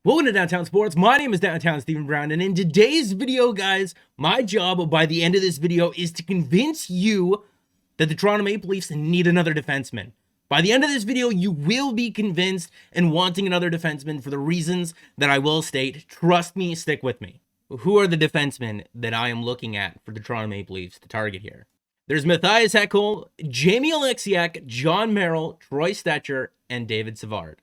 Welcome to Downtown Sports. My name is Downtown Stephen Brown, and in today's video, guys, my job by the end of this video is to convince you that the Toronto Maple Leafs need another defenseman. By the end of this video, you will be convinced and wanting another defenseman for the reasons that I will state. Trust me, stick with me. Who are the defensemen that I am looking at for the Toronto Maple Leafs to target here? There's Matthias Ekholm, Jamie Oleksiak, John Merrill, Troy Stecher, and David Savard.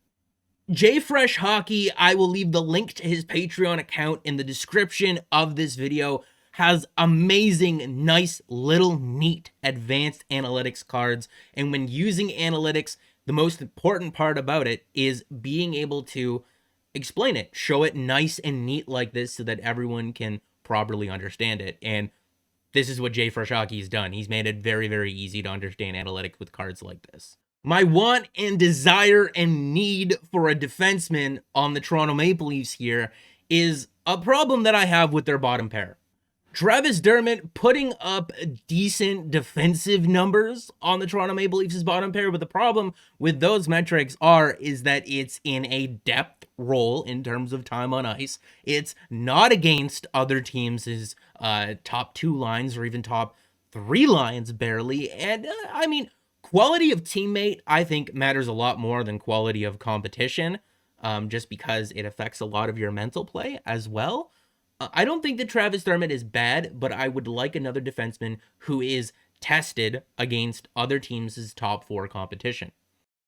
JFresh Hockey, I will leave the link to his Patreon account in the description of this video, has amazing, nice, little, neat, advanced analytics cards. And when using analytics, the most important part about it is being able to explain it, show it nice and neat like this so that everyone can properly understand it. And this is what JFresh Hockey has done. He's made it very, very easy to understand analytics with cards like this. My want and desire and need for a defenseman on the Toronto Maple Leafs here is a problem that I have with their bottom pair. Travis Dermott putting up decent defensive numbers on the Toronto Maple Leafs' bottom pair, but the problem with those metrics is that it's in a depth role in terms of time on ice. It's not against other teams' top two lines or even top three lines barely, and quality of teammate, I think, matters a lot more than quality of competition, just because it affects a lot of your mental play as well. I don't think that Travis Dermott is bad, but I would like another defenseman who is tested against other teams' top four competition.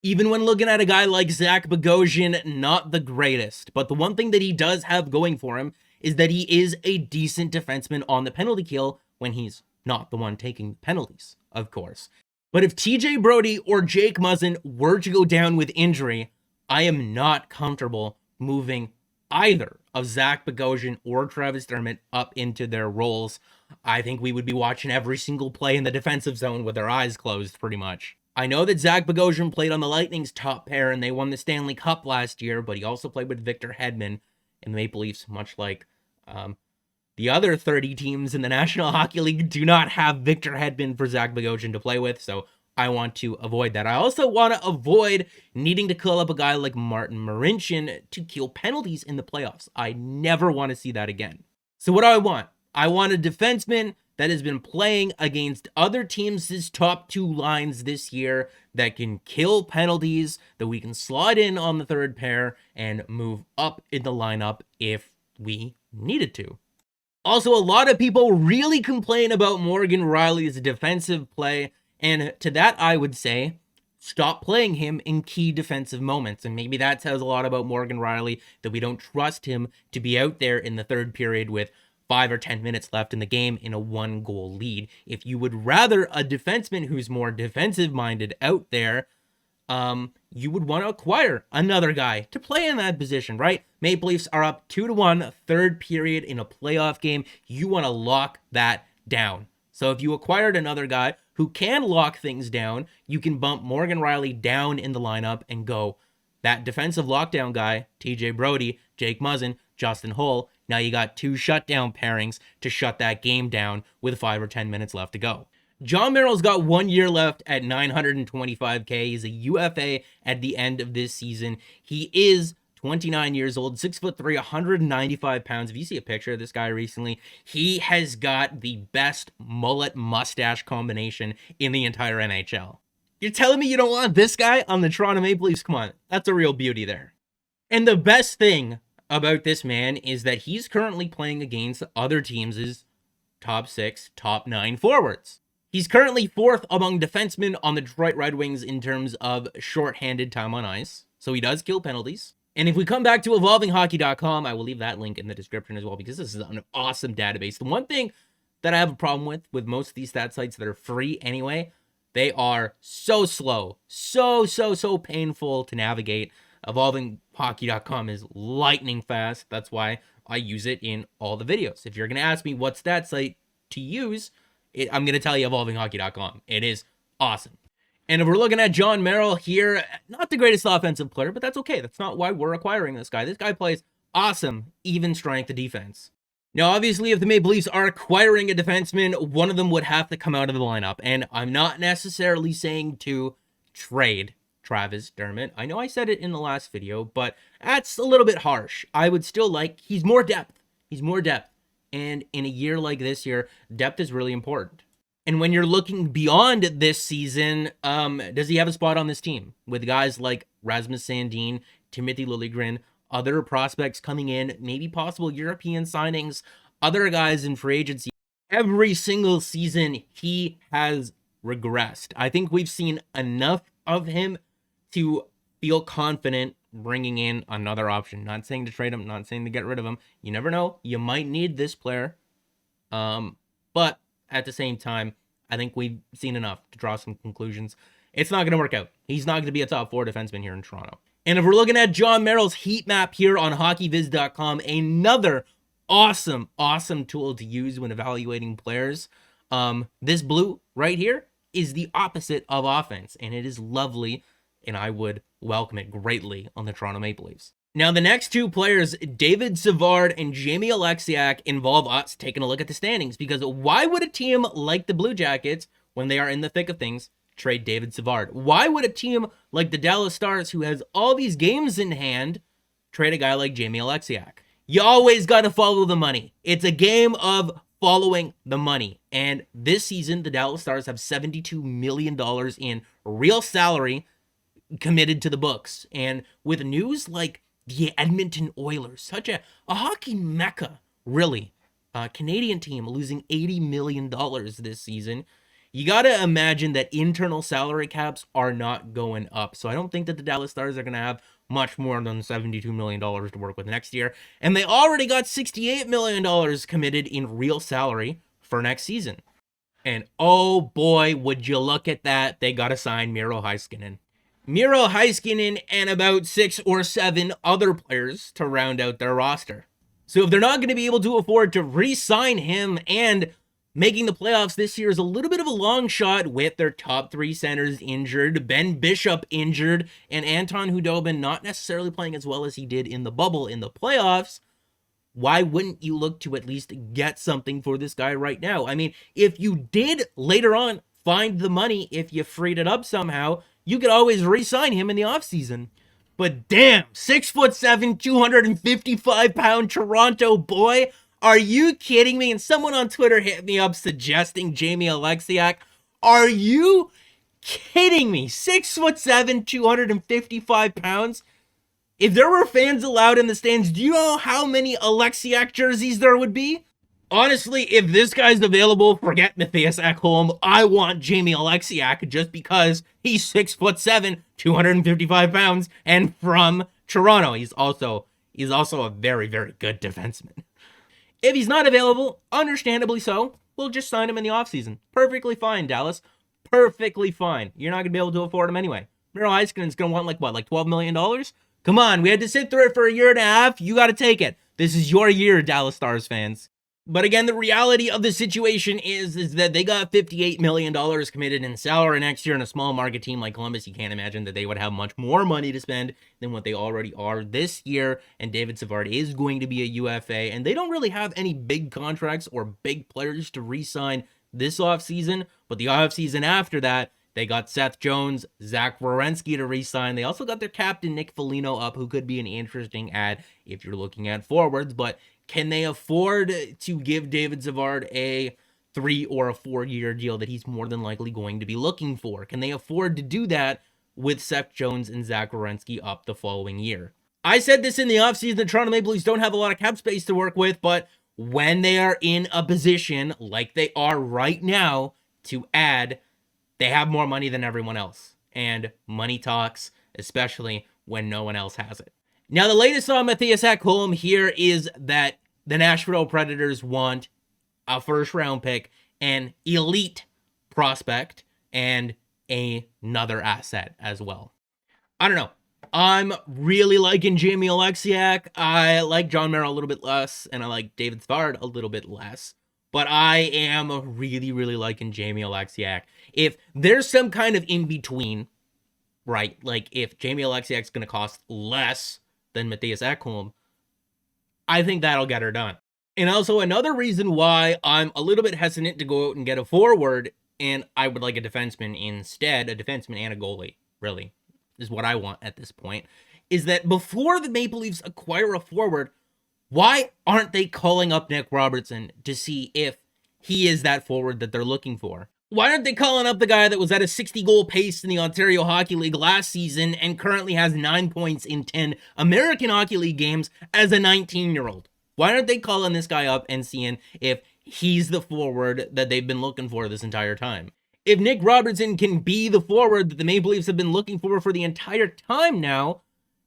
Even when looking at a guy like Zach Bogosian, not the greatest, but the one thing that he does have going for him is that he is a decent defenseman on the penalty kill when he's not the one taking penalties, of course. But if TJ Brodie or Jake Muzzin were to go down with injury, I am not comfortable moving either of Zach Bogosian or Travis Dermott up into their roles. I think we would be watching every single play in the defensive zone with our eyes closed, pretty much. I know that Zach Bogosian played on the Lightning's top pair and they won the Stanley Cup last year, but he also played with Victor Hedman in the Maple Leafs, much like the other 30 teams in the National Hockey League do not have Victor Hedman for Zach Bogosian to play with, so I want to avoid that. I also want to avoid needing to call up a guy like Martin Marincin to kill penalties in the playoffs. I never want to see that again. So what do I want? I want a defenseman that has been playing against other teams' top two lines this year that can kill penalties, that we can slot in on the third pair and move up in the lineup if we needed to. Also, a lot of people really complain about Morgan Rielly's defensive play, and to that I would say, stop playing him in key defensive moments. And maybe that says a lot about Morgan Rielly, that we don't trust him to be out there in the third period with 5 or 10 minutes left in the game in a 1-goal lead. If you would rather a defenseman who's more defensive-minded out there, you would want to acquire another guy to play in that position, right? Maple Leafs are up 2-1, third period in a playoff game. You want to lock that down. So if you acquired another guy who can lock things down, you can bump Morgan Rielly down in the lineup and go that defensive lockdown guy, TJ Brodie, Jake Muzzin, Justin Holl. Now you got two shutdown pairings to shut that game down with 5 or 10 minutes left to go. John Merrill's got 1 year left at $925K. He's a UFA at the end of this season. He is 29 years old, 6'3", 195 pounds. If you see a picture of this guy recently, he has got the best mullet mustache combination in the entire NHL. You're telling me you don't want this guy on the Toronto Maple Leafs? Come on, that's a real beauty there. And the best thing about this man is that he's currently playing against other teams' top 6, top 9 forwards. He's currently 4th among defensemen on the Detroit Red Wings in terms of shorthanded time on ice, so he does kill penalties. And if we come back to evolvinghockey.com, I will leave that link in the description as well, because this is an awesome database. The one thing that I have a problem with most of these stat sites that are free anyway, they are so slow, so painful to navigate. Evolvinghockey.com is lightning fast. That's why I use it in all the videos. If you're going to ask me what stat site to use, I'm going to tell you evolvinghockey.com. It is awesome. And if we're looking at John Merrill here, not the greatest offensive player, but that's okay. That's not why we're acquiring this guy. This guy plays awesome, even strength defense. Now, obviously, if the Maple Leafs are acquiring a defenseman, one of them would have to come out of the lineup. And I'm not necessarily saying to trade Travis Dermott. I know I said it in the last video, but that's a little bit harsh. I would still like, he's more depth. He's more depth. And in a year like this year, depth is really important. And when you're looking beyond this season, does he have a spot on this team? With guys like Rasmus Sandin, Timothy Liljegren, other prospects coming in, maybe possible European signings, other guys in free agency. Every single season, he has regressed. I think we've seen enough of him to feel confident bringing in another option. Not saying to trade him, not saying to get rid of him. You never know. You might need this player. But at the same time, I think we've seen enough to draw some conclusions. It's not going to work out. He's not going to be a top 4 defenseman here in Toronto. And if we're looking at John Merrill's heat map here on hockeyviz.com, another awesome tool to use when evaluating players. This blue right here is the opposite of offense, and it is lovely, and I would welcome it greatly on the Toronto Maple Leafs. Now, the next 2 players, David Savard and Jamie Alexiak, involve us taking a look at the standings, because why would a team like the Blue Jackets, when they are in the thick of things, trade David Savard? Why would a team like the Dallas Stars, who has all these games in hand, trade a guy like Jamie Alexiak? You always got to follow the money. It's a game of following the money. And this season, the Dallas Stars have $72 million in real salary committed to the books. And with news like the Edmonton Oilers, such a hockey mecca, really, a Canadian team losing $80 million this season, you got to imagine that internal salary caps are not going up. So I don't think that the Dallas Stars are going to have much more than $72 million to work with next year. And they already got $68 million committed in real salary for next season. And oh boy, would you look at that, they got to sign Miro Heiskanen. Miro Heiskanen and about 6 or 7 other players to round out their roster. So if they're not going to be able to afford to re-sign him, and making the playoffs this year is a little bit of a long shot with their top 3 centers injured, Ben Bishop injured, and Anton Khudobin not necessarily playing as well as he did in the bubble in the playoffs, why wouldn't you look to at least get something for this guy right now? I mean, if you did later on find the money, if you freed it up somehow, you could always re-sign him in the offseason. But damn, 6'7", 255-pound Toronto boy, are you kidding me? And someone on Twitter hit me up suggesting Jamie Alexiak. Are you kidding me? 6'7", 255 pounds. If there were fans allowed in the stands, do you know how many Alexiak jerseys there would be? Honestly, if this guy's available, forget Matthias Ekholm. I want Jamie Alexiak just because he's 6'7", 255 pounds, and from Toronto. He's also a very, very good defenseman. If he's not available, understandably so, we'll just sign him in the offseason. Perfectly fine, Dallas. Perfectly fine. You're not going to be able to afford him anyway. Miro Heiskanen's going to want like $12 million? Come on, we had to sit through it for a year and a half. You got to take it. This is your year, Dallas Stars fans. But again, the reality of the situation is that they got $58 million committed in salary next year in a small market team like Columbus. You can't imagine that they would have much more money to spend than what they already are this year. And David Savard is going to be a UFA. And they don't really have any big contracts or big players to re-sign this offseason. But the offseason after that, they got Seth Jones, Zach Werenski to re-sign. They also got their captain, Nick Foligno, up, who could be an interesting add if you're looking at forwards. But can they afford to give David Savard a 3 or a 4-year deal that he's more than likely going to be looking for? Can they afford to do that with Seth Jones and Zach Werenski up the following year? I said this in the offseason, the Toronto Maple Leafs don't have a lot of cap space to work with, but when they are in a position like they are right now to add, they have more money than everyone else. And money talks, especially when no one else has it. Now, the latest on Matthias Ekholm here is that the Nashville Predators want a first-round pick, an elite prospect, and another asset as well. I don't know. I'm really liking Jamie Alexiak. I like John Merrill a little bit less, and I like David Savard a little bit less. But I am really, really liking Jamie Alexiak. If there's some kind of in-between, right, like if Jamie Alexiak's going to cost less than Matthias Ekholm, I think that'll get her done. And also another reason why I'm a little bit hesitant to go out and get a forward, and I would like a defenseman instead, a defenseman and a goalie, really. is what I want at this point, is that before the Maple Leafs acquire a forward, why aren't they calling up Nick Robertson to see if he is that forward that they're looking for? Why aren't they calling up the guy that was at a 60-goal pace in the Ontario Hockey League last season and currently has 9 points in 10 American Hockey League games as a 19-year-old? Why aren't they calling this guy up and seeing if he's the forward that they've been looking for this entire time? If Nick Robertson can be the forward that the Maple Leafs have been looking for the entire time now,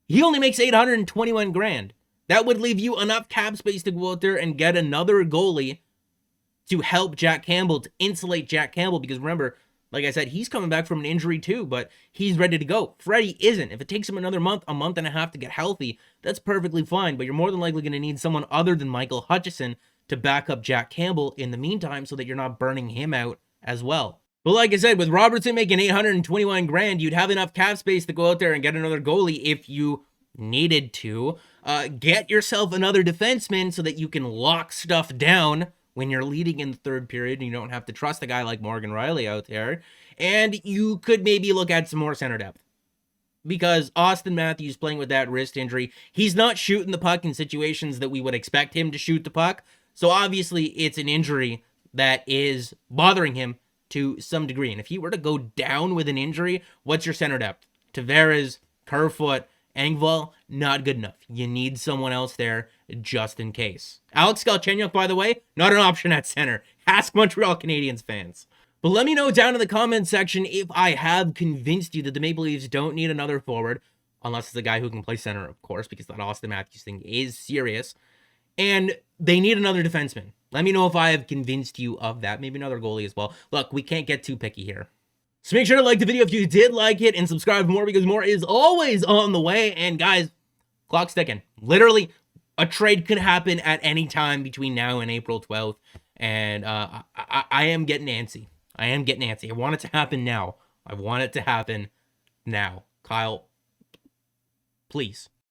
he only makes $821,000. That would leave you enough cap space to go out there and get another goalie to help Jack Campbell, to insulate Jack Campbell, because remember, like I said, he's coming back from an injury too, but he's ready to go. Freddie isn't. If it takes him another month, a month and a half to get healthy, that's perfectly fine, but you're more than likely going to need someone other than Michael Hutchison to back up Jack Campbell in the meantime so that you're not burning him out as well. But like I said, with Robertson making $821,000, you'd have enough cap space to go out there and get another goalie if you needed to. Get yourself another defenseman so that you can lock stuff down when you're leading in the third period and you don't have to trust a guy like Morgan Riley out there. And you could maybe look at some more center depth, because Austin Matthews playing with that wrist injury, he's not shooting the puck in situations that we would expect him to shoot the puck. So obviously it's an injury that is bothering him to some degree. And if he were to go down with an injury, what's your center depth? Tavares, Kerfoot, Engvall, not good enough. You need someone else there just in case. Alex Galchenyuk, by the way, not an option at center. Ask Montreal Canadiens fans. But let me know down in the comment section if I have convinced you that the Maple Leafs don't need another forward, unless it's a guy who can play center, of course, because that Austin Matthews thing is serious, and they need another defenseman. Let me know if I have convinced you of that. Maybe another goalie as well. Look, we can't get too picky here. So make sure to like the video if you did like it, and subscribe for more, because more is always on the way. And guys, clock's ticking. Literally, a trade could happen at any time between now and April 12th. And I am getting antsy. I am getting antsy. I want it to happen now. I want it to happen now. Kyle, please.